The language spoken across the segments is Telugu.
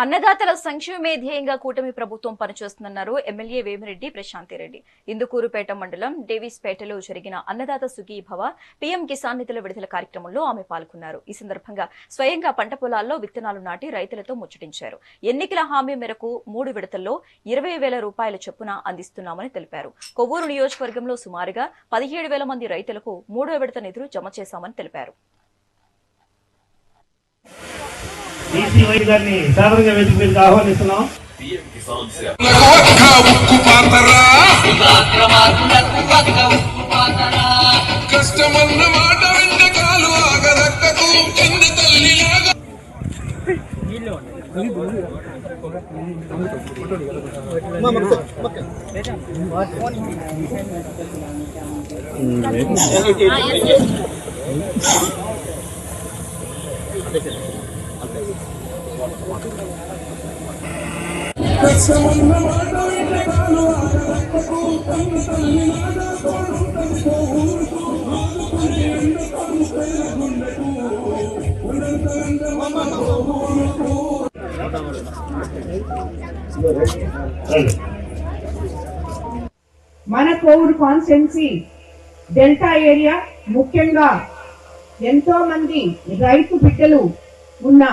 అన్నదాతల సంక్షేమమే ధ్యేయంగా కూటమి ప్రభుత్వం పనిచేస్తుందన్నారు ఎమ్మెల్యే వేమిరెడ్డి ప్రశాంతిరెడ్డి. ఇందుకూరుపేట మండలం డేవిస్పేటలో జరిగిన అన్నదాత సుఖీభవ పీఎం కిసాన్ నిధుల విడుదల కార్యక్రమంలో ఆమె పాల్గొన్నారు. ఈ సందర్భంగా స్వయంగా పంట పొలాల్లో విత్తనాలు నాటి రైతులతో ముచ్చటించారు. ఎన్నికల హామీ మేరకు 3 విడతల్లో 20,000 రూపాయల చొప్పున అందిస్తున్నామని తెలిపారు. కొవ్వూరు నియోజకవర్గంలో సుమారుగా 17,000 మంది రైతులకు 3వ విడత నిధులు జమ చేశామని తెలిపారు. గారిని సాధారణంగా వేదిక మీదకి ఆహ్వానిస్తున్నాం. కష్టమన్న మాట వెంటకాలు ఆగదక్కకు చిన్న తల్లిలాగా మన కోవిడ్ కాన్స్టిట్యున్సీ డెల్టా ఏరియా ముఖ్యంగా ఎంతో మంది రైతు బిడ్డలు ఉన్న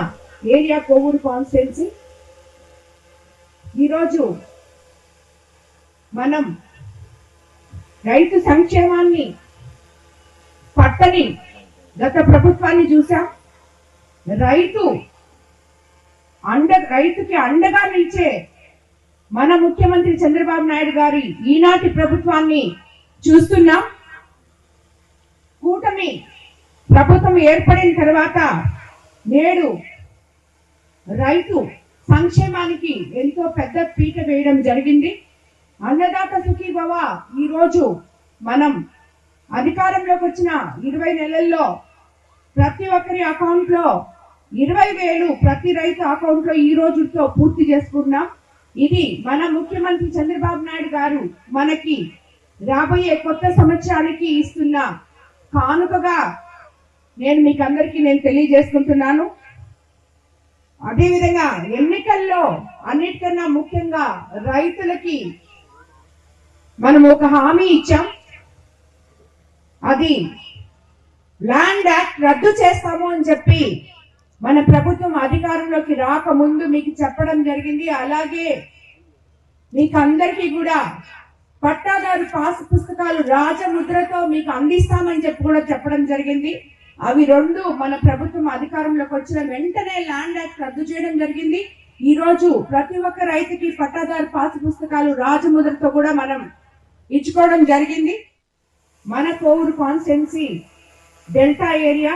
ఏరియా కోవిడ్ కాన్స్టిట్యున్సీ. ఈరోజు మనం రైతు సంక్షేమాన్ని పట్టని గత ప్రభుత్వాన్ని చూసాం. రైతుకి అండగా నిలిచే మన ముఖ్యమంత్రి చంద్రబాబు నాయుడు గారి ఈనాటి ప్రభుత్వాన్ని చూస్తున్నాం. కూటమి ప్రభుత్వం ఏర్పడిన తర్వాత నేడు రైతు సంక్షేమానికి ఎంతో పెద్ద పీట వేయడం జరిగింది. అన్నదాత సుఖీభవ ఈరోజు మనం అధికారంలోకి వచ్చిన 20 నెలల్లో ప్రతి ఒక్కరి అకౌంట్ లో 20,000 ప్రతి రైతు అకౌంట్ లో ఈ రోజుతో పూర్తి చేసుకున్నాం. ఇది మన ముఖ్యమంత్రి చంద్రబాబు నాయుడు గారు మనకి రాబోయే కొత్త సంవత్సరానికి ఇస్తున్న కానుకగా మీకు అందరికీ తెలియజేసుకుంటున్నాను. అదేవిధంగా ఎన్నికల్లో అన్నిటికన్నా ముఖ్యంగా రైతులకి మనం ఒక హామీ ఇచ్చాం. అది ల్యాండ్ యాక్ట్ రద్దు చేస్తాము అని చెప్పి మన ప్రభుత్వం అధికారంలోకి రాకముందు మీకు చెప్పడం జరిగింది. అలాగే మీకు అందరికీ కూడా పట్టాదారు పాస్ పుస్తకాలు రాజముద్రతో మీకు అందిస్తామని చెప్పి కూడా చెప్పడం జరిగింది. అవి రెండు మన ప్రభుత్వం అధికారంలోకి వచ్చిన వెంటనే ల్యాండ్ యాక్ట్ రద్దు చేయడం జరిగింది. ఈ రోజు ప్రతి ఒక్క రైతుకి పట్టాదారు పాస్ పుస్తకాలు రాజముద్రతో కూడా మనం ఇచ్చుకోవడం జరిగింది. మన కోవిడ్ కాన్స్టిట్యున్సీ డెల్టా ఏరియా